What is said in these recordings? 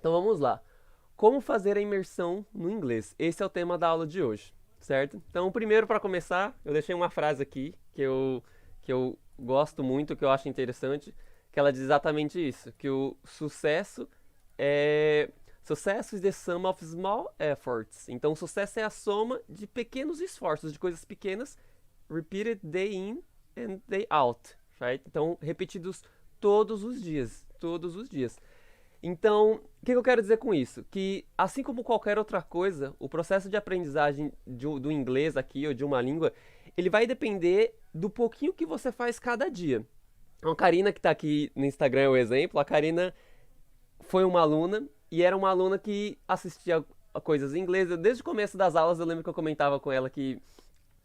Então vamos lá. Como fazer a imersão no inglês? Esse é o tema da aula de hoje, certo? Então, primeiro para começar, eu deixei uma frase aqui que eu gosto muito, que eu acho interessante, que ela diz exatamente isso, que o sucesso é sucesso is the sum of small efforts. Então, sucesso é a soma de pequenos esforços, de coisas pequenas, repeated day in and day out, right? Então, repetidos todos os dias. Então, o que eu quero dizer com isso? Que, assim como qualquer outra coisa, o processo de aprendizagem do inglês aqui, ou de uma língua, ele vai depender do pouquinho que você faz cada dia. Então, a Karina, que está aqui no Instagram, é o exemplo. A Karina foi uma aluna, e era uma aluna que assistia a coisas em inglês. Desde o começo das aulas, eu lembro que eu comentava com ela que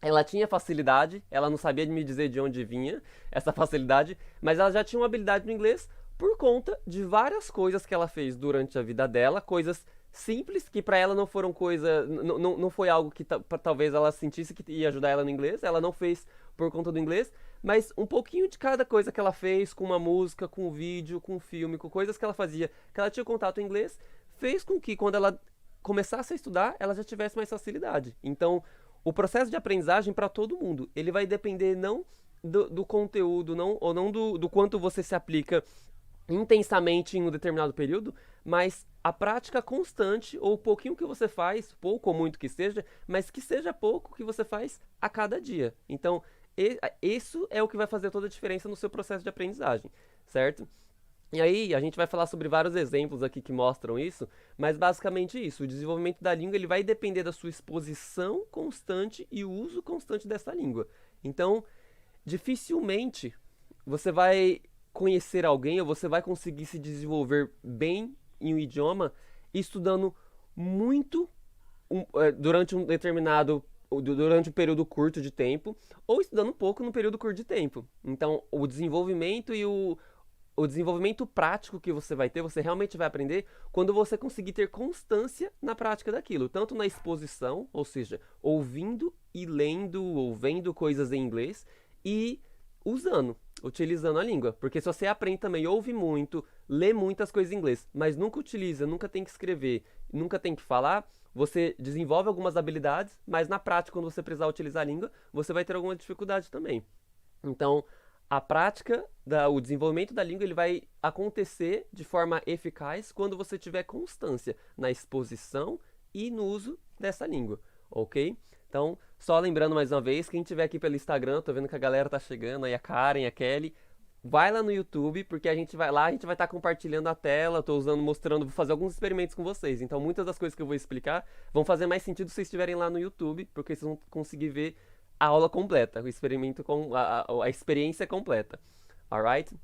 ela tinha facilidade, ela não sabia me dizer de onde vinha essa facilidade, mas ela já tinha uma habilidade no inglês por conta de várias coisas que ela fez durante a vida dela, coisas simples que para ela não foram coisa, não foi algo que talvez ela sentisse que ia ajudar ela no inglês, ela não fez por conta do inglês, mas um pouquinho de cada coisa que ela fez, com uma música, com um vídeo, com um filme, com coisas que ela fazia, que ela tinha contato em inglês, fez com que quando ela começasse a estudar, ela já tivesse mais facilidade. Então, o processo de aprendizagem para todo mundo, ele vai depender não do conteúdo, não, ou não do quanto você se aplica intensamente em um determinado período, mas a prática constante, ou o pouquinho que você faz, pouco ou muito que seja, mas que seja pouco que você faz a cada dia. Então, isso é o que vai fazer toda a diferença no seu processo de aprendizagem, certo? E aí, a gente vai falar sobre vários exemplos aqui que mostram isso, mas basicamente isso, o desenvolvimento da língua ele vai depender da sua exposição constante e o uso constante dessa língua. Então, dificilmente você vai conhecer alguém ou você vai conseguir se desenvolver bem em um idioma estudando muito durante um determinado durante um período curto de tempo ou estudando um pouco num período curto de tempo. Então, o desenvolvimento e o desenvolvimento prático que você vai ter, você realmente vai aprender quando você conseguir ter constância na prática daquilo, tanto na exposição, ou seja, ouvindo e lendo ou vendo coisas em inglês e usando, utilizando a língua. Porque se você aprende também, ouve muito, lê muitas coisas em inglês, mas nunca utiliza, nunca tem que escrever, nunca tem que falar, você desenvolve algumas habilidades, mas na prática, quando você precisar utilizar a língua, você vai ter alguma dificuldade também. Então, a prática, o desenvolvimento da língua, ele vai acontecer de forma eficaz quando você tiver constância na exposição e no uso dessa língua, ok? Então, só lembrando mais uma vez, quem estiver aqui pelo Instagram, tô vendo que a galera tá chegando, aí a Karen, a Kelly, vai lá no YouTube, porque a gente vai lá, a gente vai estar compartilhando a tela, tô usando, mostrando, vou fazer alguns experimentos com vocês. Então, muitas das coisas que eu vou explicar vão fazer mais sentido se vocês estiverem lá no YouTube, porque vocês vão conseguir ver a aula completa, o experimento com a experiência completa. Alright?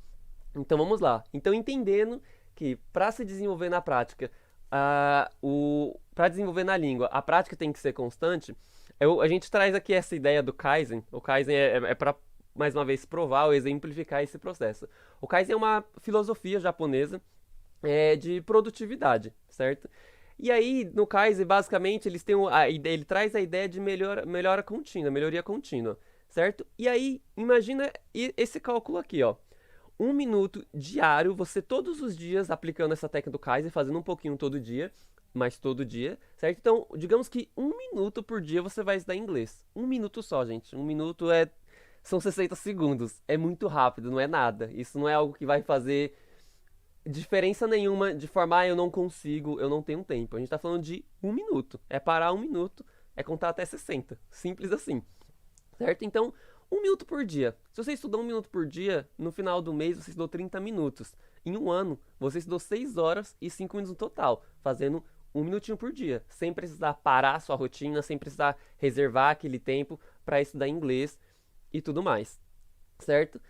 Então vamos lá. Então entendendo que para se desenvolver na prática, para desenvolver na língua, a prática tem que ser constante. A gente traz aqui essa ideia do Kaizen. O Kaizen é para mais uma vez provar ou exemplificar esse processo. O Kaizen é uma filosofia japonesa de produtividade, certo? E aí, no Kaizen, basicamente, eles têm ele traz a ideia de melhora contínua, melhoria contínua, certo? E aí, imagina esse cálculo aqui, ó. 1 minuto diário, você todos os dias aplicando essa técnica do Kaizen, fazendo um pouquinho todo dia, mas todo dia, certo? Então, digamos que 1 minuto por dia você vai estudar inglês. 1 minuto só, gente. 1 minuto são 60 segundos. É muito rápido, não é nada. Isso não é algo que vai fazer diferença nenhuma de forma, eu não consigo, eu não tenho tempo. A gente tá falando de 1 minuto. É parar 1 minuto, é contar até 60. Simples assim. Certo? Então, 1 minuto por dia. Se você estudar 1 minuto por dia, no final do mês você estudou 30 minutos. Em um ano, você estudou 6 horas e 5 minutos no total, fazendo 1 minutinho por dia, sem precisar parar a sua rotina, sem precisar reservar aquele tempo para estudar inglês e tudo mais. Certo?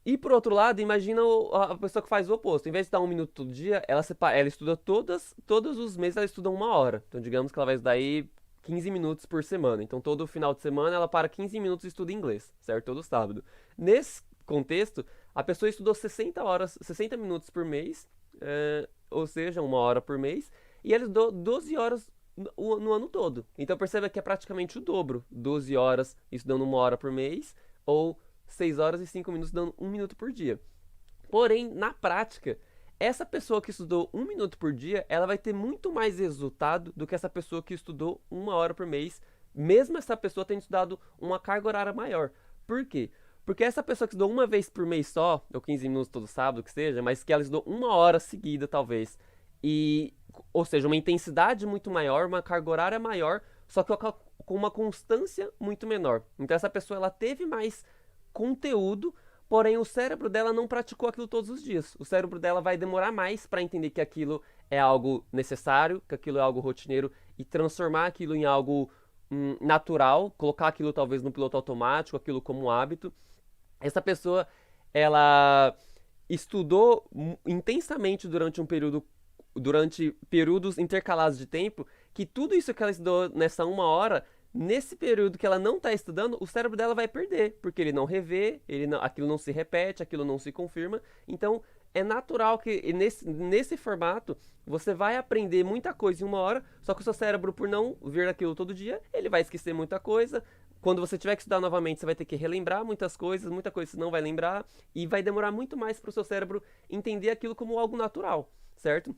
E por outro lado, imagina a pessoa que faz o oposto. Em vez de estudar 1 minuto todo dia, ela estuda todos os meses ela estuda 1 hora. Então digamos que ela vai estudar aí 15 minutos por semana. Então todo final de semana ela para 15 minutos e estuda inglês, certo? Todo sábado. Nesse contexto, a pessoa estudou 60 horas, 60 minutos por mês, ou seja, 1 hora por mês, e ela estudou 12 horas no ano todo. Então perceba que é praticamente o dobro. 12 horas estudando 1 hora por mês, ou 6 horas e 5 minutos dando 1 minuto por dia. Porém, na prática, essa pessoa que estudou 1 minuto por dia, ela vai ter muito mais resultado do que essa pessoa que estudou 1 hora por mês, mesmo essa pessoa tendo estudado uma carga horária maior. Por quê? Porque essa pessoa que estudou uma vez por mês só, ou 15 minutos todo sábado, que seja, mas que ela estudou 1 hora seguida, talvez, e, ou seja, uma intensidade muito maior, uma carga horária maior, só que com uma constância muito menor. Então essa pessoa, ela teve mais conteúdo, porém o cérebro dela não praticou aquilo todos os dias. O cérebro dela vai demorar mais para entender que aquilo é algo necessário, que aquilo é algo rotineiro, e transformar aquilo em algo natural, colocar aquilo talvez no piloto automático, aquilo como um hábito. Essa pessoa, ela estudou intensamente durante períodos intercalados de tempo, que tudo isso que ela estudou nessa 1 hora, nesse período que ela não está estudando, o cérebro dela vai perder, porque ele não revê, aquilo não se repete, aquilo não se confirma. Então, é natural que nesse formato você vai aprender muita coisa em 1 hora, só que o seu cérebro, por não ver aquilo todo dia, ele vai esquecer muita coisa. Quando você tiver que estudar novamente, você vai ter que relembrar muita coisa você não vai lembrar, e vai demorar muito mais para o seu cérebro entender aquilo como algo natural, certo?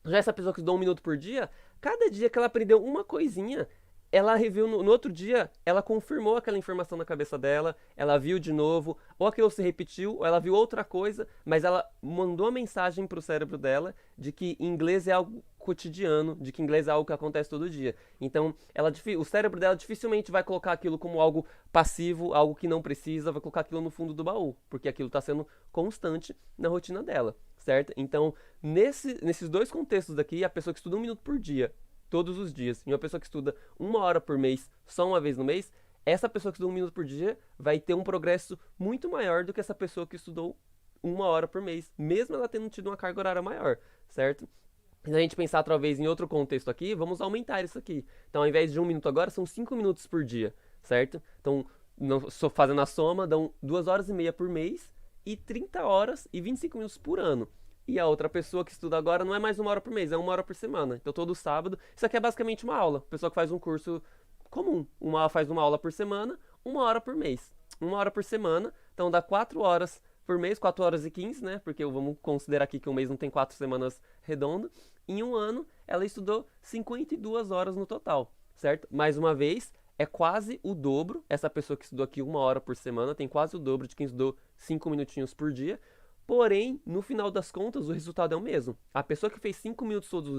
Já essa pessoa que estudou 1 minuto por dia, cada dia que ela aprendeu uma coisinha, ela reviu no outro dia, ela confirmou aquela informação na cabeça dela, ela viu de novo, ou aquilo se repetiu, ou ela viu outra coisa, mas ela mandou a mensagem para o cérebro dela de que inglês é algo cotidiano, de que inglês é algo que acontece todo dia. Então, o cérebro dela dificilmente vai colocar aquilo como algo passivo, algo que não precisa, vai colocar aquilo no fundo do baú, porque aquilo está sendo constante na rotina dela, certo? Então, nesses dois contextos aqui, a pessoa que estuda 1 minuto por dia, todos os dias, e uma pessoa que estuda 1 hora por mês, só uma vez no mês, essa pessoa que estuda 1 minuto por dia vai ter um progresso muito maior do que essa pessoa que estudou 1 hora por mês, mesmo ela tendo tido uma carga horária maior, certo? Se a gente pensar talvez em outro contexto aqui, vamos aumentar isso aqui. Então, ao invés de 1 minuto agora, são 5 minutos por dia, certo? Então, fazendo a soma, dão 2 horas e meia por mês e 30 horas e 25 minutos por ano. E a outra pessoa que estuda agora não é mais 1 hora por mês, é 1 hora por semana. Então todo sábado, isso aqui é basicamente uma aula. Pessoa que faz um curso comum, faz uma aula por semana, 1 hora por mês. 1 hora por semana, então dá 4 horas por mês, 4 horas e 15, né? Porque vamos considerar aqui que um mês não tem 4 semanas redondo. Em um ano, ela estudou 52 horas no total, certo? Mais uma vez, é quase o dobro. Essa pessoa que estudou aqui 1 hora por semana tem quase o dobro de quem estudou 5 minutinhos por dia. Porém, no final das contas, o resultado é o mesmo. A pessoa que fez 5 minutos todos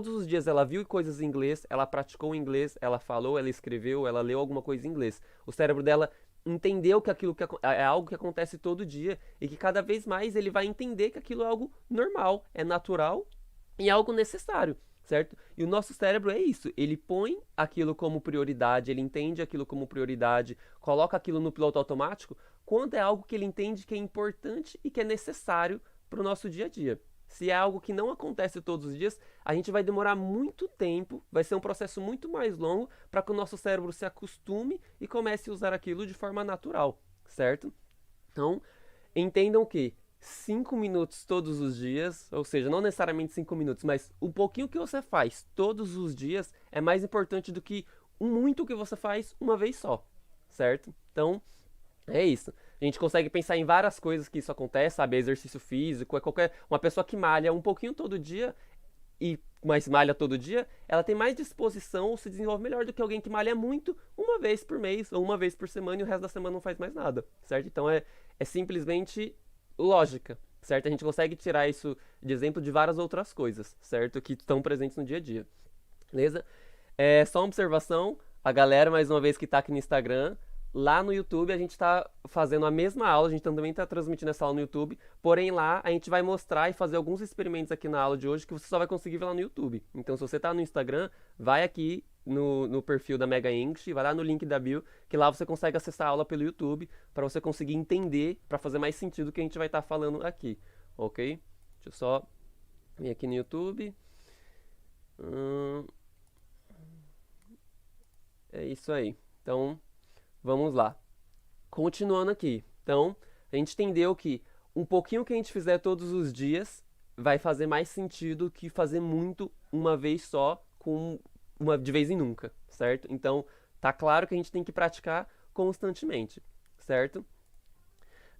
os dias ela viu coisas em inglês, ela praticou inglês, ela falou, ela escreveu, ela leu alguma coisa em inglês. O cérebro dela entendeu que aquilo é algo que acontece todo dia e que cada vez mais ele vai entender que aquilo é algo normal, é natural e é algo necessário, certo? E o nosso cérebro é isso, ele põe aquilo como prioridade, ele entende aquilo como prioridade, coloca aquilo no piloto automático quando é algo que ele entende que é importante e que é necessário para o nosso dia a dia. Se é algo que não acontece todos os dias, a gente vai demorar muito tempo, vai ser um processo muito mais longo para que o nosso cérebro se acostume e comece a usar aquilo de forma natural, certo? Então, entendam que 5 minutos todos os dias, ou seja, não necessariamente 5 minutos, mas um pouquinho que você faz todos os dias é mais importante do que muito que você faz uma vez só, certo? Então, é isso. A gente consegue pensar em várias coisas que isso acontece, sabe? Exercício físico, uma pessoa que malha um pouquinho todo dia mas malha todo dia, ela tem mais disposição ou se desenvolve melhor do que alguém que malha muito uma vez por mês ou uma vez por semana e o resto da semana não faz mais nada, certo? Então é simplesmente lógica, certo? A gente consegue tirar isso de exemplo de várias outras coisas, certo? Que estão presentes no dia a dia, beleza? Só uma observação, a galera, mais uma vez, que está aqui no Instagram, lá no YouTube a gente está fazendo a mesma aula, a gente também está transmitindo essa aula no YouTube, porém lá a gente vai mostrar e fazer alguns experimentos aqui na aula de hoje que você só vai conseguir ver lá no YouTube. Então se você está no Instagram, vai aqui no perfil da Mega English, vai lá no link da bio, que lá você consegue acessar a aula pelo YouTube, para você conseguir entender, para fazer mais sentido o que a gente vai estar falando aqui, ok? Deixa eu só vir aqui no YouTube. É isso aí. Então, vamos lá. Continuando aqui. Então, a gente entendeu que um pouquinho que a gente fizer todos os dias vai fazer mais sentido que fazer muito uma vez só, de vez em nunca, certo? Então, tá claro que a gente tem que praticar constantemente, certo?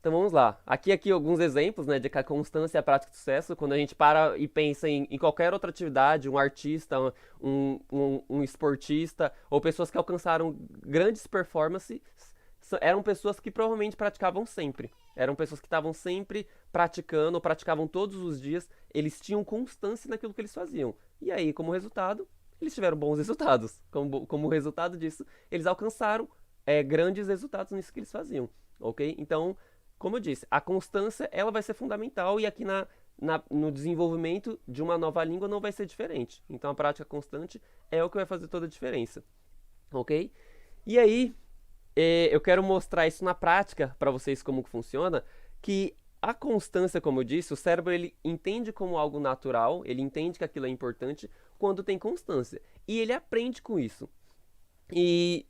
Então vamos lá. Aqui alguns exemplos, né, de que a constância é a prática de sucesso. Quando a gente para e pensa em qualquer outra atividade, um artista, um esportista, ou pessoas que alcançaram grandes performances, eram pessoas que provavelmente praticavam sempre. Eram pessoas que estavam sempre praticando, ou praticavam todos os dias. Eles tinham constância naquilo que eles faziam. E aí, como resultado, eles tiveram bons resultados. Como resultado disso, eles alcançaram grandes resultados nisso que eles faziam. Ok? Então, como eu disse, a constância ela vai ser fundamental e aqui no desenvolvimento de uma nova língua não vai ser diferente. Então a prática constante é o que vai fazer toda a diferença. Ok? E aí, eu quero mostrar isso na prática para vocês como que funciona, que a constância, como eu disse, o cérebro ele entende como algo natural, ele entende que aquilo é importante quando tem constância. E ele aprende com isso. E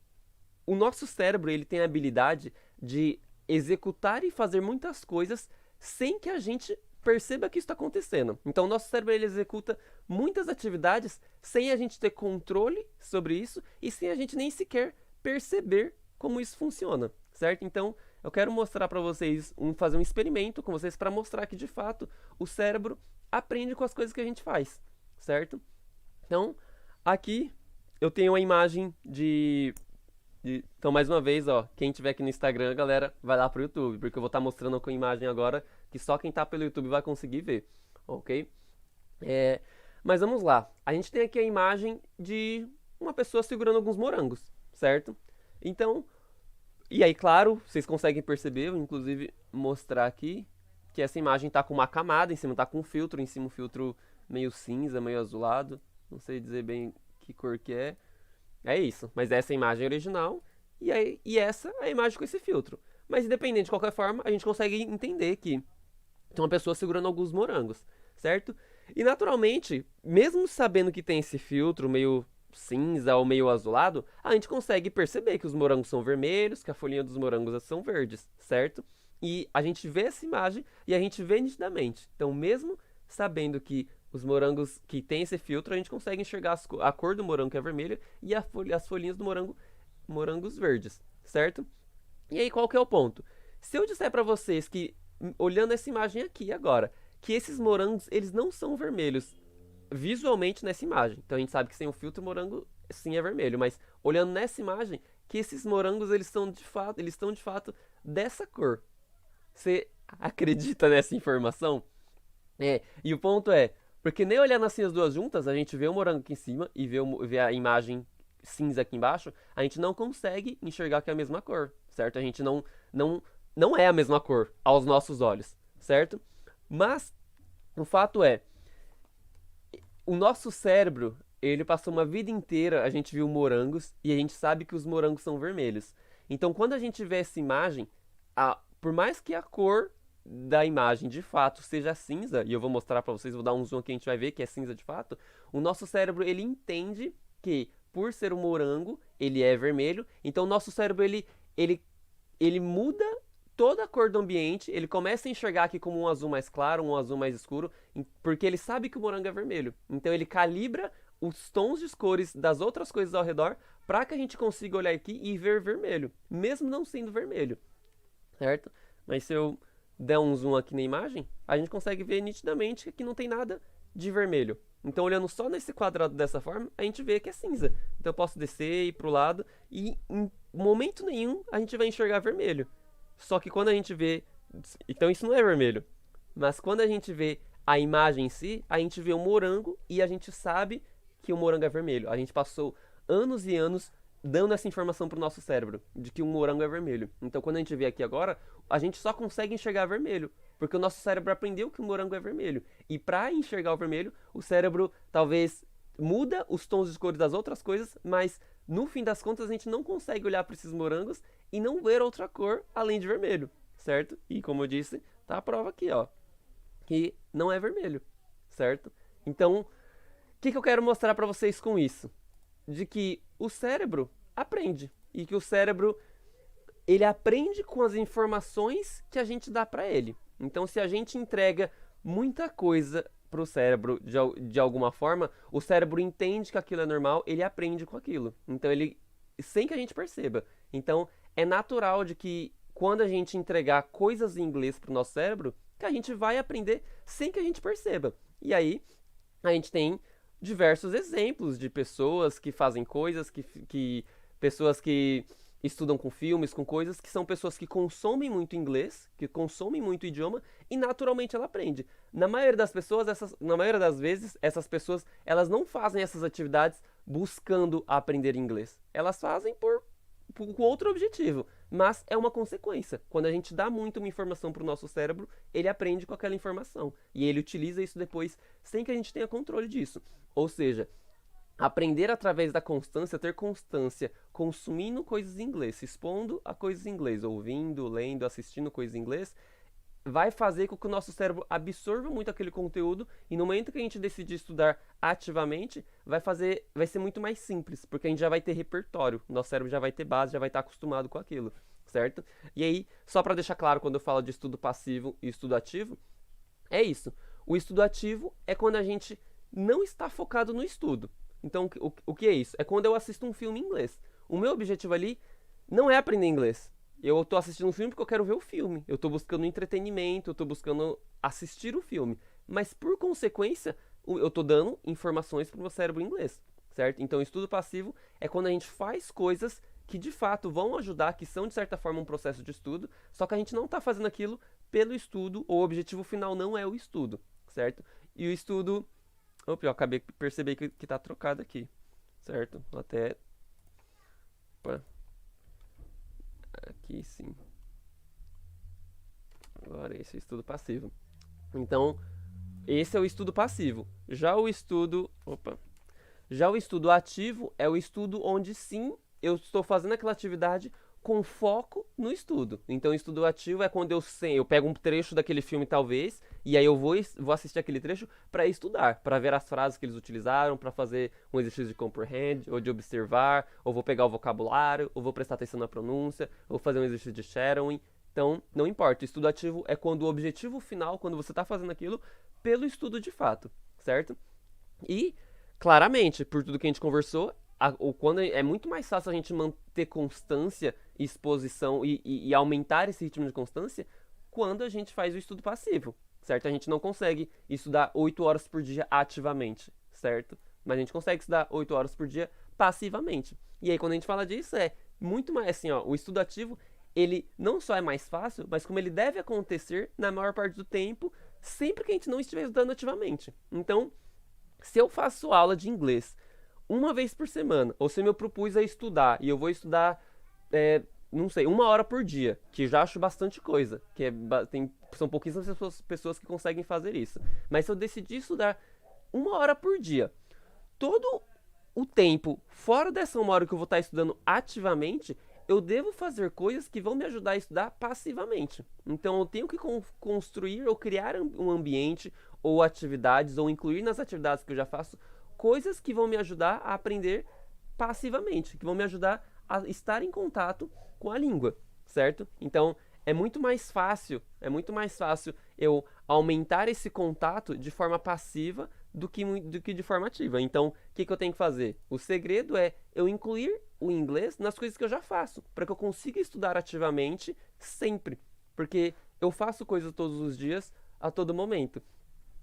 o nosso cérebro ele tem a habilidade de executar e fazer muitas coisas sem que a gente perceba que isso está acontecendo. Então, o nosso cérebro ele executa muitas atividades sem a gente ter controle sobre isso e sem a gente nem sequer perceber como isso funciona, certo? Então, eu quero mostrar para vocês, fazer um experimento com vocês para mostrar que, de fato, o cérebro aprende com as coisas que a gente faz, certo? Então, aqui eu tenho uma imagem Então, mais uma vez, ó, quem tiver aqui no Instagram, galera, vai lá pro YouTube, porque eu vou estar mostrando com a imagem agora que só quem tá pelo YouTube vai conseguir ver, ok? Mas vamos lá. A gente tem aqui a imagem de uma pessoa segurando alguns morangos, certo? Então, e aí, claro, vocês conseguem perceber, eu inclusive mostrar aqui, que essa imagem tá com uma camada, em cima tá com um filtro, em cima um filtro meio cinza, meio azulado, não sei dizer bem que cor que é. É isso, mas essa é a imagem original e essa é a imagem com esse filtro. Mas independente de qualquer forma, a gente consegue entender que tem uma pessoa segurando alguns morangos, certo? E naturalmente, mesmo sabendo que tem esse filtro meio cinza ou meio azulado, a gente consegue perceber que os morangos são vermelhos, que a folhinha dos morangos são verdes, certo? E a gente vê essa imagem e a gente vê nitidamente. Então, mesmo sabendo que os morangos que tem esse filtro, a gente consegue enxergar a cor do morango que é vermelha e as folhinhas do morangos verdes, certo? E aí qual que é o ponto? Se eu disser para vocês que, olhando essa imagem aqui agora, que esses morangos eles não são vermelhos visualmente nessa imagem, então a gente sabe que sem o filtro o morango sim é vermelho, mas olhando nessa imagem, que esses morangos eles estão de fato dessa cor. Você acredita nessa informação? E o ponto é, porque nem olhando assim as duas juntas, a gente vê o morango aqui em cima e vê a imagem cinza aqui embaixo, a gente não consegue enxergar que é a mesma cor, certo? A gente não é a mesma cor aos nossos olhos, certo? Mas o fato é, o nosso cérebro, ele passou uma vida inteira, a gente viu morangos e a gente sabe que os morangos são vermelhos. Então, quando a gente vê essa imagem, por mais que a cor da imagem de fato seja cinza, e eu vou mostrar para vocês, vou dar um zoom aqui, a gente vai ver que é cinza de fato, o nosso cérebro ele entende que por ser um morango, ele é vermelho, então o nosso cérebro ele muda toda a cor do ambiente, ele começa a enxergar aqui como um azul mais claro, um azul mais escuro, porque ele sabe que o morango é vermelho. Então ele calibra os tons de cores das outras coisas ao redor para que a gente consiga olhar aqui e ver vermelho, mesmo não sendo vermelho, certo? Mas se eu der um zoom aqui na imagem, a gente consegue ver nitidamente que aqui não tem nada de vermelho. Então, olhando só nesse quadrado dessa forma, a gente vê que é cinza. Então, eu posso descer e ir para o lado e em momento nenhum a gente vai enxergar vermelho. Só que quando a gente vê... Então, isso não é vermelho. Mas quando a gente vê a imagem em si, a gente vê um morango e a gente sabe que o morango é vermelho. A gente passou anos e anos dando essa informação para o nosso cérebro, de que um morango é vermelho. Então, quando a gente vê aqui agora, a gente só consegue enxergar vermelho, porque o nosso cérebro aprendeu que o morango é vermelho. E para enxergar o vermelho, o cérebro talvez muda os tons de cores das outras coisas, mas no fim das contas a gente não consegue olhar para esses morangos e não ver outra cor além de vermelho, certo? E como eu disse, tá a prova aqui, ó, que não é vermelho, certo? Então, o que eu quero mostrar para vocês com isso? De que o cérebro aprende e que o cérebro ele aprende com as informações que a gente dá para ele. Então, se a gente entrega muita coisa para o cérebro de alguma forma, o cérebro entende que aquilo é normal, ele aprende com aquilo. Então, ele sem que a gente perceba. Então, é natural de que quando a gente entregar coisas em inglês para o nosso cérebro, que a gente vai aprender sem que a gente perceba. E aí, a gente tem diversos exemplos de pessoas que fazem coisas, pessoas que estudam com filmes, com coisas, que são pessoas que consomem muito inglês, que consomem muito idioma, e naturalmente ela aprende. Na maioria das pessoas, na maioria das vezes, essas pessoas, elas não fazem essas atividades buscando aprender inglês. Elas fazem com outro objetivo, mas é uma consequência. Quando a gente dá muito uma informação para o nosso cérebro, ele aprende com aquela informação, e ele utiliza isso depois sem que a gente tenha controle disso. Ou seja, aprender através da constância, ter constância, consumindo coisas em inglês, se expondo a coisas em inglês, ouvindo, lendo, assistindo coisas em inglês, vai fazer com que o nosso cérebro absorva muito aquele conteúdo, e no momento que a gente decidir estudar ativamente, vai ser muito mais simples, porque a gente já vai ter repertório, nosso cérebro já vai ter base, já vai estar acostumado com aquilo, certo? E aí, só para deixar claro, quando eu falo de estudo passivo e estudo ativo, é isso. O estudo ativo é quando a gente não está focado no estudo. Então, o que é isso? É quando eu assisto um filme em inglês. O meu objetivo ali não é aprender inglês. Eu estou assistindo um filme porque eu quero ver o filme. Eu estou buscando entretenimento, eu estou buscando assistir o filme. Mas, por consequência, eu estou dando informações para o meu cérebro em inglês, certo? Então, estudo passivo é quando a gente faz coisas que, de fato, vão ajudar, que são, de certa forma, um processo de estudo, só que a gente não está fazendo aquilo pelo estudo, ou o objetivo final não é o estudo, certo? E o estudo... Opa, eu acabei de perceber que tá trocado aqui, certo? Vou até... Opa. Aqui sim. Agora esse é o estudo passivo. Então, esse é o estudo passivo. Já o estudo... Opa. Já o estudo ativo é o estudo onde sim eu estou fazendo aquela atividade com foco no estudo. Então, o estudo ativo é quando eu pego um trecho daquele filme, talvez, e aí eu vou assistir aquele trecho para estudar, para ver as frases que eles utilizaram, para fazer um exercício de comprehend, ou de observar, ou vou pegar o vocabulário, ou vou prestar atenção na pronúncia, ou fazer um exercício de shadowing. Então, não importa. O estudo ativo é quando o objetivo final, quando você está fazendo aquilo, pelo estudo de fato, certo? E, claramente, por tudo que a gente conversou, quando é muito mais fácil a gente manter constância, exposição e aumentar esse ritmo de constância quando a gente faz o estudo passivo, certo? A gente não consegue estudar 8 horas por dia ativamente, certo? Mas a gente consegue estudar 8 horas por dia passivamente. E aí, quando a gente fala disso, é muito mais assim, ó, o estudo ativo, ele não só é mais fácil, mas como ele deve acontecer na maior parte do tempo, sempre que a gente não estiver estudando ativamente. Então, se eu faço aula de inglês uma vez por semana, ou se eu me propus a estudar, e eu vou estudar, não sei, 1 hora por dia, que já acho bastante coisa, que são pouquíssimas pessoas que conseguem fazer isso. Mas se eu decidir estudar 1 hora por dia, todo o tempo fora dessa 1 hora que eu vou estar estudando ativamente, eu devo fazer coisas que vão me ajudar a estudar passivamente. Então eu tenho que construir ou criar um ambiente, ou atividades, ou incluir nas atividades que eu já faço, coisas que vão me ajudar a aprender passivamente, que vão me ajudar a estar em contato com a língua, certo? Então, é muito mais fácil eu aumentar esse contato de forma passiva do que de forma ativa. Então, o que eu tenho que fazer? O segredo é eu incluir o inglês nas coisas que eu já faço, para que eu consiga estudar ativamente sempre, porque eu faço coisas todos os dias, a todo momento.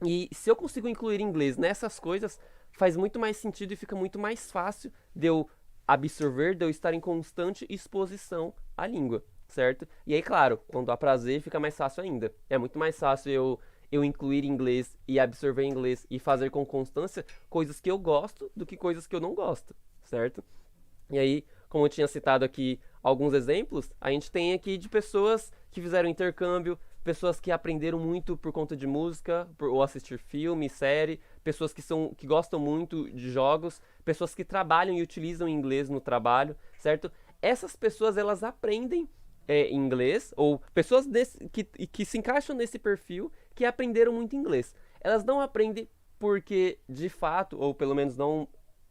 E se eu consigo incluir inglês nessas coisas, faz muito mais sentido e fica muito mais fácil de eu absorver, de eu estar em constante exposição à língua, certo? E aí, claro, quando há prazer, fica mais fácil ainda. É muito mais fácil eu incluir inglês e absorver inglês e fazer com constância coisas que eu gosto do que coisas que eu não gosto, certo? E aí, como eu tinha citado aqui alguns exemplos, a gente tem aqui de pessoas que fizeram intercâmbio, pessoas que aprenderam muito por conta de música, ou assistir filme, série, pessoas que gostam muito de jogos, pessoas que trabalham e utilizam inglês no trabalho, certo? Essas pessoas, elas aprendem inglês, ou pessoas que se encaixam nesse perfil, que aprenderam muito inglês. Elas não aprendem porque, de fato, ou pelo menos não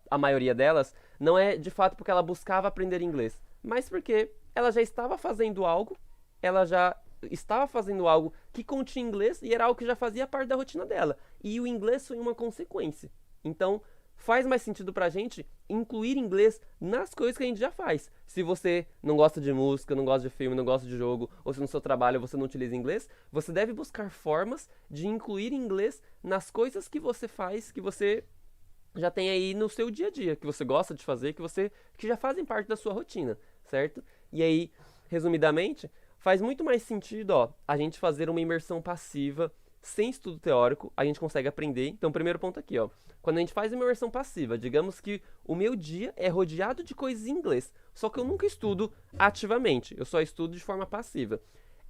a maioria delas, não é de fato porque ela buscava aprender inglês, mas porque ela já estava fazendo algo, que continha inglês e era algo que já fazia parte da rotina dela. E o inglês foi uma consequência. Então, faz mais sentido pra gente incluir inglês nas coisas que a gente já faz. Se você não gosta de música, não gosta de filme, não gosta de jogo, ou se no seu trabalho você não utiliza inglês, você deve buscar formas de incluir inglês nas coisas que você faz, que você já tem aí no seu dia a dia, que você gosta de fazer, que já fazem parte da sua rotina, certo? E aí, resumidamente, faz muito mais sentido, ó, a gente fazer uma imersão passiva sem estudo teórico, a gente consegue aprender. Então, primeiro ponto aqui, ó. Quando a gente faz uma imersão passiva, digamos que o meu dia é rodeado de coisas em inglês, só que eu nunca estudo ativamente, eu só estudo de forma passiva.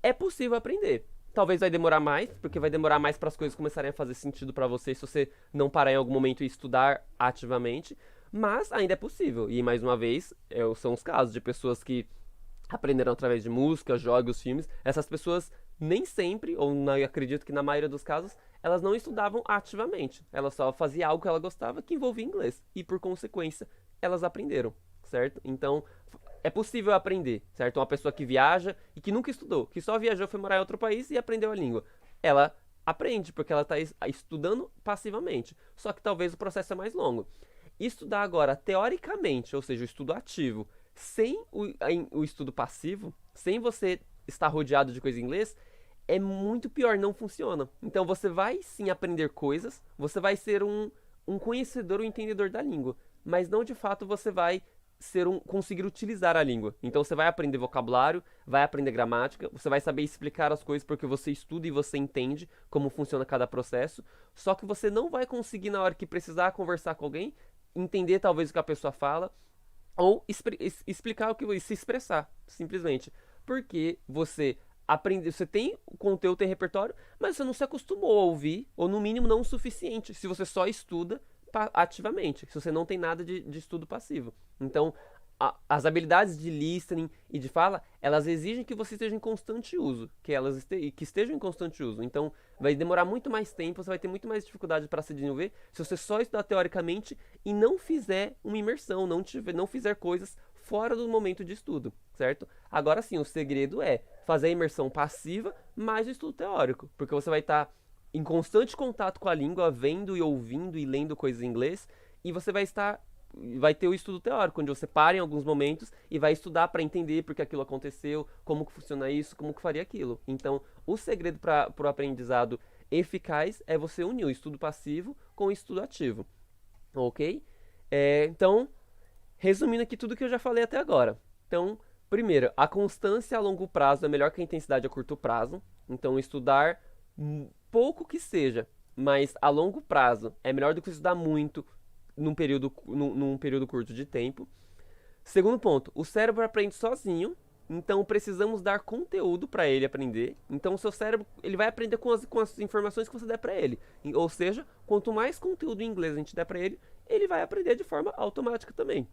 É possível aprender. Talvez vai demorar mais, porque vai demorar mais para as coisas começarem a fazer sentido para você se você não parar em algum momento e estudar ativamente, mas ainda é possível. E mais uma vez, são os casos de pessoas que aprenderam através de música, jogos, filmes. Essas pessoas nem sempre, ou acredito que na maioria dos casos, elas não estudavam ativamente. Elas só faziam algo que ela gostava que envolvia inglês. E por consequência, elas aprenderam, certo? Então, é possível aprender, certo? Uma pessoa que viaja e que nunca estudou, que só viajou, foi morar em outro país e aprendeu a língua. Ela aprende, porque ela está estudando passivamente. Só que talvez o processo é mais longo. Estudar agora, teoricamente, ou seja, o estudo ativo, sem o estudo passivo, sem você estar rodeado de coisa em inglês, é muito pior, não funciona. Então você vai sim aprender coisas, você vai ser um conhecedor, um entendedor da língua, mas não de fato você vai conseguir utilizar a língua. Então você vai aprender vocabulário, vai aprender gramática, você vai saber explicar as coisas porque você estuda e você entende como funciona cada processo, só que você não vai conseguir na hora que precisar conversar com alguém, entender talvez o que a pessoa fala, ou explicar o que se expressar, simplesmente. Porque você aprende, você tem o conteúdo, tem repertório, mas você não se acostumou a ouvir, ou no mínimo não o suficiente, se você só estuda ativamente, se você não tem nada de estudo passivo. Então, as habilidades de listening e de fala, elas exigem que você esteja em constante uso, que estejam em constante uso. Então, vai demorar muito mais tempo, você vai ter muito mais dificuldade para se desenvolver se você só estudar teoricamente e não fizer uma imersão, não fizer coisas fora do momento de estudo, certo? Agora sim, o segredo é fazer a imersão passiva mais o estudo teórico, porque você vai estar em constante contato com a língua, vendo e ouvindo e lendo coisas em inglês, e você vai ter o estudo teórico, onde você para em alguns momentos e vai estudar para entender por que aquilo aconteceu, como que funciona isso, como que faria aquilo. Então, o segredo para o aprendizado eficaz é você unir o estudo passivo com o estudo ativo, ok? Então, resumindo aqui tudo que eu já falei até agora. Então, primeiro, a constância a longo prazo é melhor que a intensidade a curto prazo. Então, estudar pouco que seja, mas a longo prazo é melhor do que estudar muito num período curto de tempo. Segundo ponto, o cérebro aprende sozinho, então precisamos dar conteúdo para ele aprender. Então o seu cérebro ele vai aprender com as informações que você der para ele. Ou seja, quanto mais conteúdo em inglês a gente der para ele, ele vai aprender de forma automática também.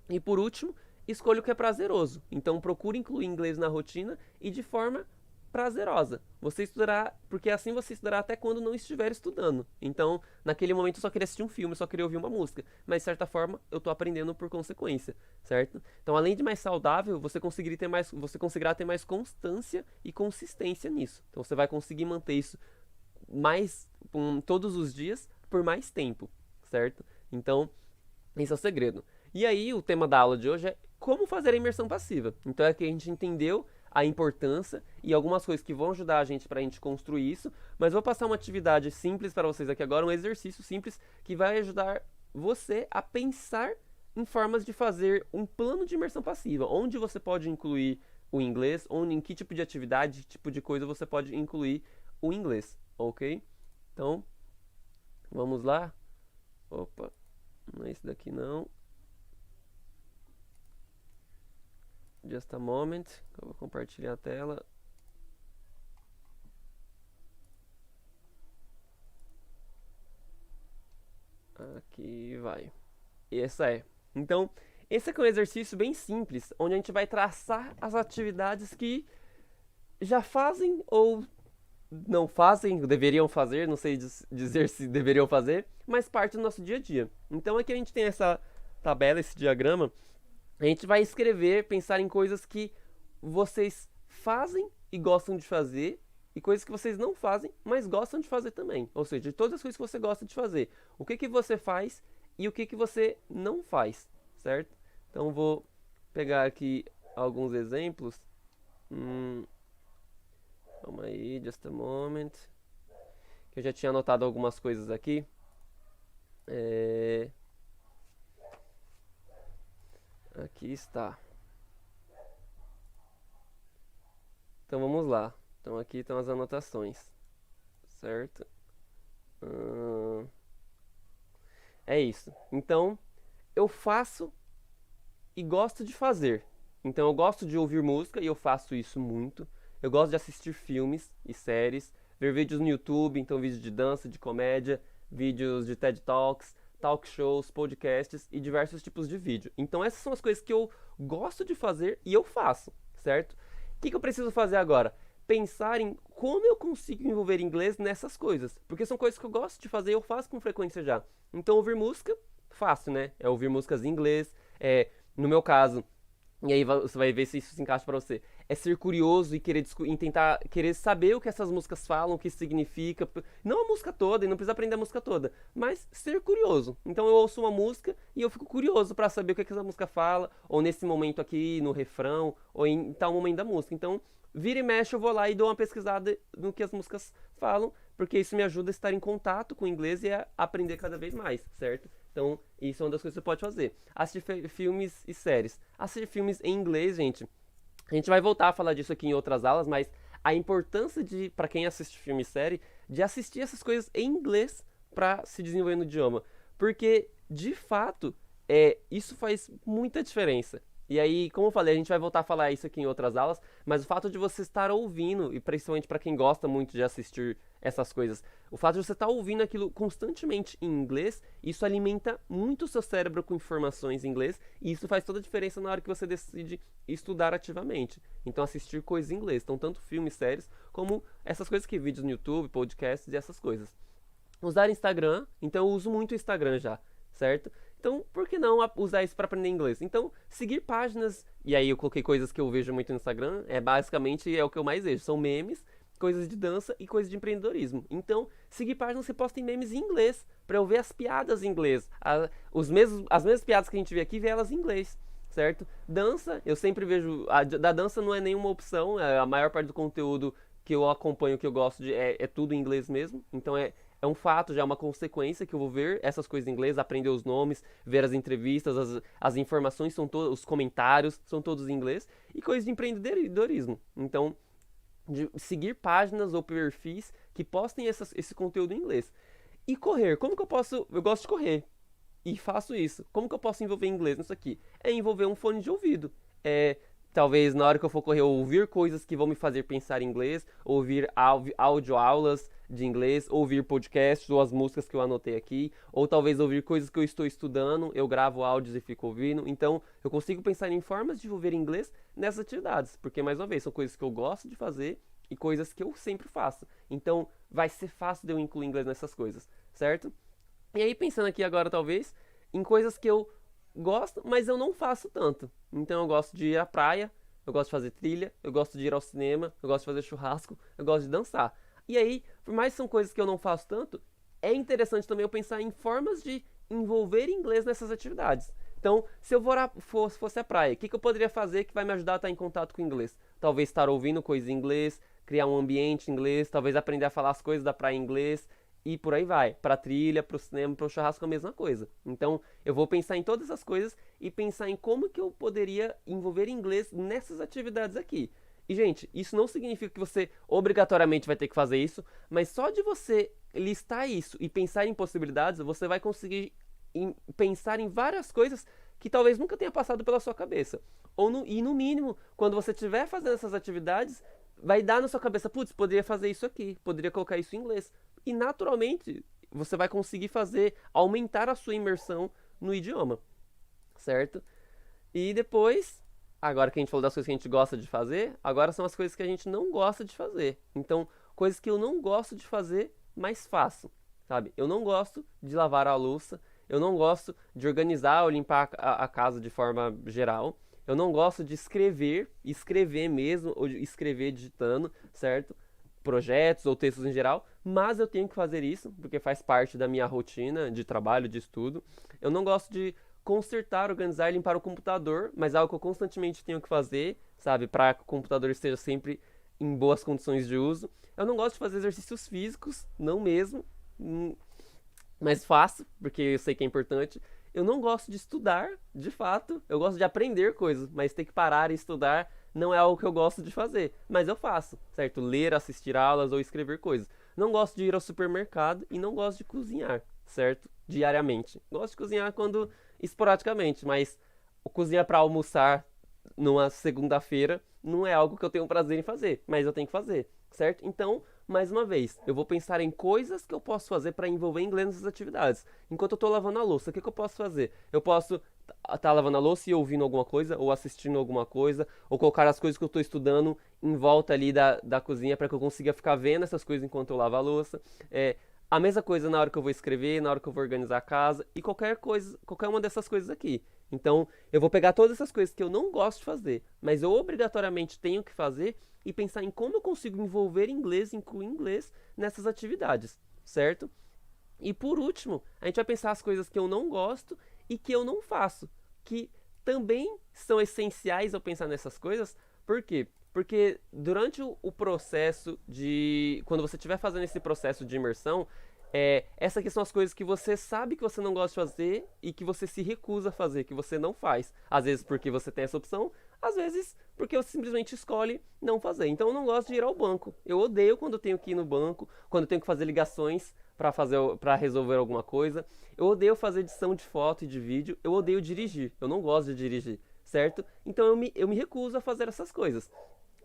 E por último, escolha o que é prazeroso. Então procure incluir inglês na rotina e de forma prazerosa. Você estudará, porque assim você estudará até quando não estiver estudando. Então, naquele momento eu só queria assistir um filme, só queria ouvir uma música, mas de certa forma eu estou aprendendo por consequência, certo? Então, além de mais saudável, você conseguirá ter mais constância e consistência nisso. Então, você vai conseguir manter isso todos os dias por mais tempo, certo? Então, esse é o segredo. E aí, o tema da aula de hoje é como fazer a imersão passiva. Então, é que a gente entendeu a importância e algumas coisas que vão ajudar a gente para a gente construir isso, mas vou passar uma atividade simples para vocês aqui agora, um exercício simples que vai ajudar você a pensar em formas de fazer um plano de imersão passiva, onde você pode incluir o inglês, em que tipo de atividade, que tipo de coisa você pode incluir o inglês, ok? Então, vamos lá. Opa, não é esse daqui não. Just a moment, eu vou compartilhar a tela. Aqui vai. Essa é. Então, esse aqui é um exercício bem simples, onde a gente vai traçar as atividades que já fazem ou não fazem, deveriam fazer, não sei dizer se deveriam fazer, mas parte do nosso dia a dia. Então aqui a gente tem essa tabela, esse diagrama. A gente vai escrever, pensar em coisas que vocês fazem e gostam de fazer e coisas que vocês não fazem, mas gostam de fazer também. Ou seja, de todas as coisas que você gosta de fazer. O que você faz e o que que você não faz, certo? Então vou pegar aqui alguns exemplos. Calma aí, just a moment. Que eu já tinha anotado algumas coisas aqui. Aqui está. Então vamos lá. Então aqui estão as anotações, certo? É isso. Então eu faço e gosto de fazer. Então eu gosto de ouvir música e eu faço isso muito. Eu gosto de assistir filmes e séries, ver vídeos no YouTube, então vídeos de dança, de comédia, vídeos de TED Talks, talk shows, podcasts e diversos tipos de vídeo. Então essas são as coisas que eu gosto de fazer e eu faço, certo? O que eu preciso fazer agora? Pensar em como eu consigo envolver inglês nessas coisas, porque são coisas que eu gosto de fazer e eu faço com frequência já. Então ouvir música, fácil, né? É ouvir músicas em inglês, no meu caso, e aí você vai ver se isso se encaixa pra você. É ser curioso e querer e tentar querer saber o que essas músicas falam, o que significa. Não a música toda, e não precisa aprender a música toda, mas ser curioso. Então eu ouço uma música e eu fico curioso pra saber o que essa música fala, ou nesse momento aqui, no refrão, ou em tal momento da música. Então, vira e mexe, eu vou lá e dou uma pesquisada no que as músicas falam, porque isso me ajuda a estar em contato com o inglês e a aprender cada vez mais, certo? Então, isso é uma das coisas que você pode fazer. Assistir filmes e séries. Assistir filmes em inglês, gente. A gente vai voltar a falar disso aqui em outras aulas, mas a importância de, para quem assiste filme e série, de assistir essas coisas em inglês para se desenvolver no idioma. Porque, de fato, isso faz muita diferença. E aí, como eu falei, a gente vai voltar a falar isso aqui em outras aulas, mas o fato de você estar ouvindo, e principalmente para quem gosta muito de assistir essas coisas, o fato de você estar ouvindo aquilo constantemente em inglês, isso alimenta muito o seu cérebro com informações em inglês, e isso faz toda a diferença na hora que você decide estudar ativamente. Então, assistir coisas em inglês, então tanto filmes, séries, como essas coisas que vídeos no YouTube, podcasts e essas coisas. Usar Instagram, então eu uso muito o Instagram já, certo? Então, por que não usar isso para aprender inglês? Então, seguir páginas, e aí eu coloquei coisas que eu vejo muito no Instagram, basicamente é o que eu mais vejo, são memes, coisas de dança e coisas de empreendedorismo. Então, seguir páginas que postem memes em inglês, para eu ver as piadas em inglês, as mesmas piadas que a gente vê aqui, ver elas em inglês, certo? Dança, eu sempre vejo, da dança não é nenhuma opção, a maior parte do conteúdo que eu acompanho, que eu gosto de, é tudo em inglês mesmo, então é um fato, já é uma consequência que eu vou ver essas coisas em inglês, aprender os nomes, ver as entrevistas, as informações, os comentários, são todos em inglês, e coisas de empreendedorismo. Então, de seguir páginas ou perfis que postem esse conteúdo em inglês. E correr, como que eu posso... Eu gosto de correr, e faço isso. Como que eu posso envolver inglês nisso aqui? É envolver um fone de ouvido. Talvez na hora que eu for correr, eu ouvir coisas que vão me fazer pensar em inglês, ouvir audioaulas de inglês, ouvir podcasts ou as músicas que eu anotei aqui, ou talvez ouvir coisas que eu estou estudando, eu gravo áudios e fico ouvindo. Então, eu consigo pensar em formas de envolver inglês nessas atividades, porque, mais uma vez, são coisas que eu gosto de fazer e coisas que eu sempre faço. Então, vai ser fácil de eu incluir inglês nessas coisas, certo? E aí, pensando aqui agora, talvez, em coisas que eu gosto, mas eu não faço tanto. Então eu gosto de ir à praia, eu gosto de fazer trilha, eu gosto de ir ao cinema, eu gosto de fazer churrasco, eu gosto de dançar. E aí, por mais que são coisas que eu não faço tanto, é interessante também eu pensar em formas de envolver inglês nessas atividades. Então, se eu fosse à praia, o que eu poderia fazer que vai me ajudar a estar em contato com o inglês? Talvez estar ouvindo coisas em inglês, criar um ambiente em inglês, talvez aprender a falar as coisas da praia em inglês, e por aí vai. Para trilha, para o cinema, para o churrasco, a mesma coisa. Então, eu vou pensar em todas essas coisas e pensar em como que eu poderia envolver inglês nessas atividades aqui. E, gente, isso não significa que você obrigatoriamente vai ter que fazer isso, mas só de você listar isso e pensar em possibilidades, você vai conseguir pensar em várias coisas que talvez nunca tenha passado pela sua cabeça. E no mínimo, quando você estiver fazendo essas atividades, vai dar na sua cabeça, putz, poderia fazer isso aqui, poderia colocar isso em inglês. E naturalmente você vai conseguir aumentar a sua imersão no idioma, certo? E depois, agora que a gente falou das coisas que a gente gosta de fazer, agora são as coisas que a gente não gosta de fazer. Então, coisas que eu não gosto de fazer, mas faço, sabe? Eu não gosto de lavar a louça, eu não gosto de organizar ou limpar a casa de forma geral, eu não gosto de escrever mesmo, ou de escrever digitando, certo? Projetos ou textos em geral, mas eu tenho que fazer isso, porque faz parte da minha rotina de trabalho, de estudo. Eu não gosto de consertar, organizar e limpar o computador, mas é algo que eu constantemente tenho que fazer, sabe, para que o computador esteja sempre em boas condições de uso. Eu não gosto de fazer exercícios físicos, não mesmo, mas faço, porque eu sei que é importante. Eu não gosto de estudar, de fato. Eu gosto de aprender coisas, mas ter que parar e estudar não é algo que eu gosto de fazer. Mas eu faço, certo? Ler, assistir aulas ou escrever coisas. Não gosto de ir ao supermercado e não gosto de cozinhar, certo? Diariamente. Gosto de cozinhar quando esporadicamente, mas o cozinhar para almoçar numa segunda-feira não é algo que eu tenho prazer em fazer, mas eu tenho que fazer, certo? Então, mais uma vez, eu vou pensar em coisas que eu posso fazer para envolver inglês nessas atividades. Enquanto eu estou lavando a louça, o que eu posso fazer? Eu posso estar lavando a louça e ouvindo alguma coisa, ou assistindo alguma coisa, ou colocar as coisas que eu estou estudando em volta ali da cozinha para que eu consiga ficar vendo essas coisas enquanto eu lavo a louça. A mesma coisa na hora que eu vou escrever, na hora que eu vou organizar a casa e qualquer coisa, qualquer uma dessas coisas aqui. Então, eu vou pegar todas essas coisas que eu não gosto de fazer, mas eu obrigatoriamente tenho que fazer e pensar em como eu consigo envolver inglês, incluir inglês nessas atividades, certo? E por último, a gente vai pensar as coisas que eu não gosto e que eu não faço, que também são essenciais eu pensar nessas coisas. Por quê? Porque durante o processo de. Quando você estiver fazendo esse processo de imersão, essas aqui são as coisas que você sabe que você não gosta de fazer e que você se recusa a fazer, que você não faz. Às vezes porque você tem essa opção, às vezes porque você simplesmente escolhe não fazer. Então eu não gosto de ir ao banco. Eu odeio quando eu tenho que ir no banco, quando eu tenho que fazer ligações para resolver alguma coisa. Eu odeio fazer edição de foto e de vídeo. Eu odeio dirigir. Eu não gosto de dirigir, certo? Então eu me recuso a fazer essas coisas.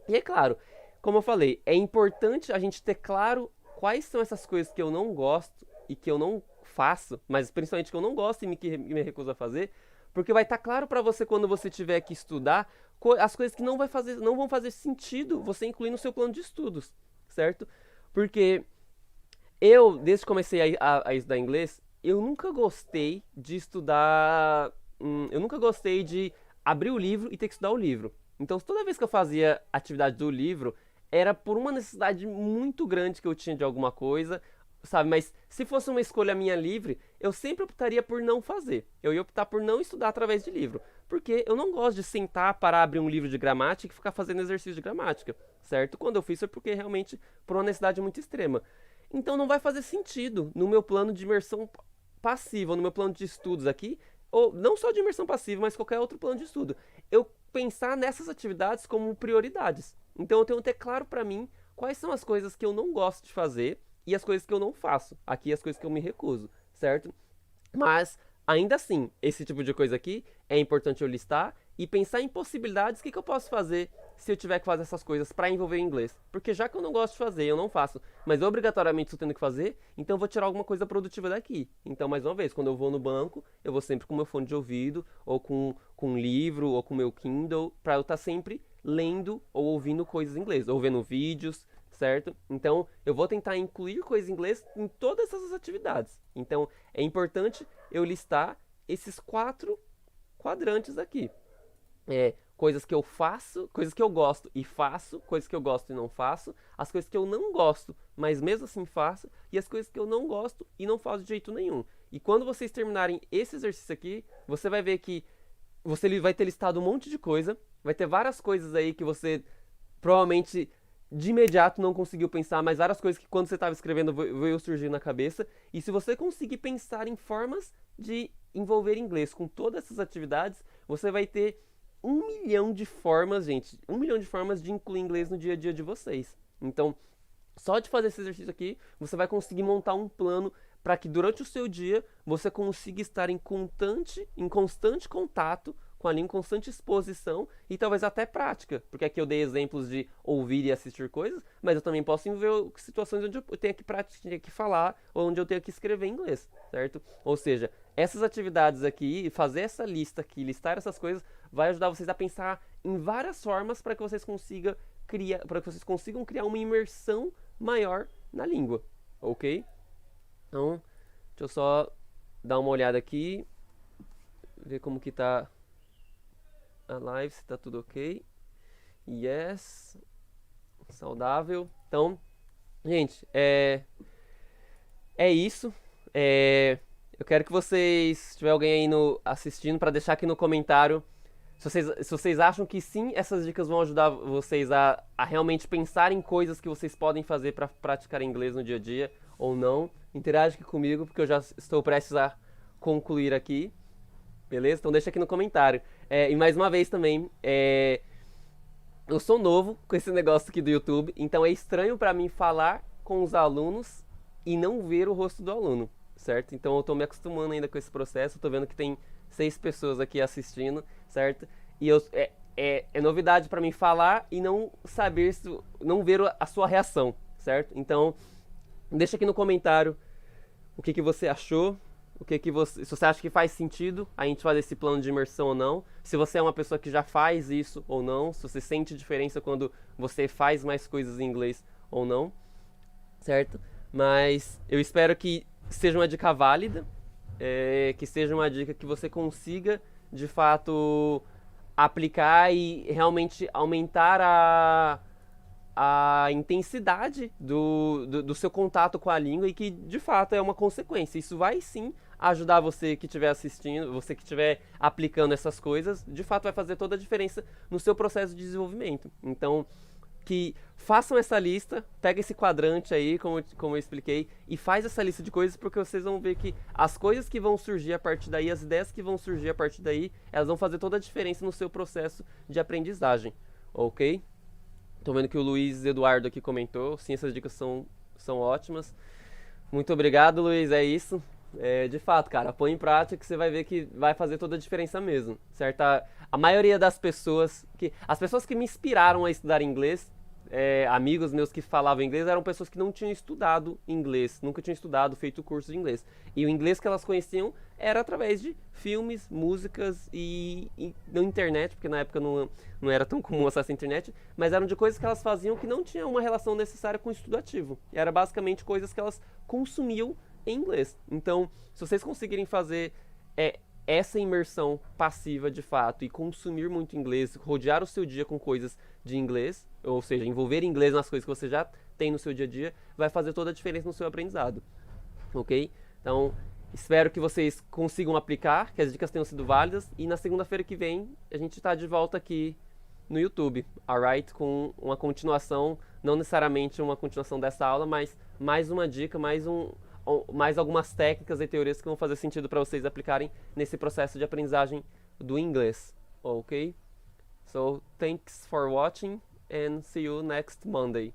E é claro, como eu falei, é importante a gente ter claro quais são essas coisas que eu não gosto e que eu não faço, mas principalmente que eu não gosto e que me recuso a fazer, porque vai estar claro para você quando você tiver que estudar as coisas que não vão fazer sentido você incluir no seu plano de estudos, certo? Porque eu, desde que comecei a estudar inglês, eu nunca gostei de estudar. Eu nunca gostei de abrir o livro e ter que estudar o livro. Então, toda vez que eu fazia atividade do livro, era por uma necessidade muito grande que eu tinha de alguma coisa, sabe? Mas se fosse uma escolha minha livre, eu sempre optaria por não fazer. Eu ia optar por não estudar através de livro. Porque eu não gosto de sentar para abrir um livro de gramática e ficar fazendo exercício de gramática, certo? Quando eu fiz foi porque realmente por uma necessidade muito extrema. Então não vai fazer sentido no meu plano de imersão passiva, no meu plano de estudos aqui, ou não só de imersão passiva, mas qualquer outro plano de estudo. Eu pensar nessas atividades como prioridades. Então eu tenho que ter claro para mim quais são as coisas que eu não gosto de fazer e as coisas que eu não faço. Aqui as coisas que eu me recuso, certo? Mas ainda assim, esse tipo de coisa aqui é importante eu listar e pensar em possibilidades. O que eu posso fazer se eu tiver que fazer essas coisas para envolver o inglês? Porque já que eu não gosto de fazer, eu não faço, mas obrigatoriamente estou tendo que fazer, então eu vou tirar alguma coisa produtiva daqui. Então, mais uma vez, quando eu vou no banco, eu vou sempre com meu fone de ouvido, ou com um livro, ou com meu Kindle, para eu estar sempre lendo ou ouvindo coisas em inglês, ou vendo vídeos, certo? Então, eu vou tentar incluir coisas em inglês em todas essas atividades. Então, é importante eu listar esses 4 quadrantes aqui. Coisas que eu faço, coisas que eu gosto e faço, coisas que eu gosto e não faço, as coisas que eu não gosto, mas mesmo assim faço, e as coisas que eu não gosto e não faço de jeito nenhum. E quando vocês terminarem esse exercício aqui, você vai ver que você vai ter listado um monte de coisa, vai ter várias coisas aí que você provavelmente de imediato não conseguiu pensar, mas várias coisas que quando você estava escrevendo veio surgir na cabeça. E se você conseguir pensar em formas de envolver inglês com todas essas atividades, você vai ter 1 milhão de formas, gente, 1 milhão de formas de incluir inglês no dia a dia de vocês. Então, só de fazer esse exercício aqui, você vai conseguir montar um plano para que durante o seu dia você consiga estar em constante contato com a língua, em constante exposição e talvez até prática, porque aqui eu dei exemplos de ouvir e assistir coisas, mas eu também posso ver situações onde eu tenho que praticar, que falar, ou onde eu tenho que escrever em inglês, certo? Ou seja, essas atividades aqui, fazer essa lista aqui, listar essas coisas, vai ajudar vocês a pensar em várias formas para que vocês consigam criar uma imersão maior na língua, ok? Então, deixa eu só dar uma olhada aqui, ver como que tá a live, se tá tudo ok. Yes, saudável. Então, gente, É isso. É, eu quero que vocês, se tiver alguém aí assistindo, para deixar aqui no comentário se vocês acham que sim, essas dicas vão ajudar vocês a realmente pensar em coisas que vocês podem fazer para praticar inglês no dia a dia ou não. Interage aqui comigo, porque eu já estou prestes a concluir aqui. Beleza? Então deixa aqui no comentário. E mais uma vez também, eu sou novo com esse negócio aqui do YouTube, então é estranho para mim falar com os alunos e não ver o rosto do aluno, certo? Então eu tô me acostumando ainda com esse processo, eu tô vendo que tem 6 pessoas aqui assistindo, certo? E é novidade para mim falar e não saber, não ver a sua reação, certo? Então, deixa aqui no comentário o que você achou, se você acha que faz sentido a gente fazer esse plano de imersão ou não, se você é uma pessoa que já faz isso ou não, se você sente diferença quando você faz mais coisas em inglês ou não, certo? Mas eu espero que seja uma dica válida, que seja uma dica que você consiga, de fato, aplicar e realmente aumentar a intensidade do seu contato com a língua e que, de fato, é uma consequência. Isso vai sim ajudar você que estiver assistindo, você que estiver aplicando essas coisas, de fato vai fazer toda a diferença no seu processo de desenvolvimento. Então, que façam essa lista, pega esse quadrante aí, como eu expliquei, e faz essa lista de coisas, porque vocês vão ver que as coisas que vão surgir a partir daí, as ideias que vão surgir a partir daí, elas vão fazer toda a diferença no seu processo de aprendizagem, ok? Tô vendo que o Luiz Eduardo aqui comentou, sim, essas dicas são ótimas. Muito obrigado, Luiz, é isso. De fato, cara, põe em prática que você vai ver que vai fazer toda a diferença mesmo, certo? A maioria das pessoas, as pessoas que me inspiraram a estudar inglês, amigos meus que falavam inglês, eram pessoas que não tinham estudado inglês, nunca tinham estudado, feito curso de inglês. E o inglês que elas conheciam era através de filmes, músicas e na internet, porque na época não era tão comum acesso à internet, mas eram de coisas que elas faziam que não tinham uma relação necessária com o estudo ativo. E era basicamente coisas que elas consumiam em inglês. Então, se vocês conseguirem fazer essa imersão passiva de fato e consumir muito inglês, rodear o seu dia com coisas de inglês, ou seja, envolver inglês nas coisas que você já tem no seu dia a dia, vai fazer toda a diferença no seu aprendizado, ok? Então, espero que vocês consigam aplicar, que as dicas tenham sido válidas, e na segunda-feira que vem a gente está de volta aqui no YouTube, alright? Com uma continuação, não necessariamente uma continuação dessa aula, mas mais uma dica, mais algumas técnicas e teorias que vão fazer sentido para vocês aplicarem nesse processo de aprendizagem do inglês, ok? So, thanks for watching and see you next Monday.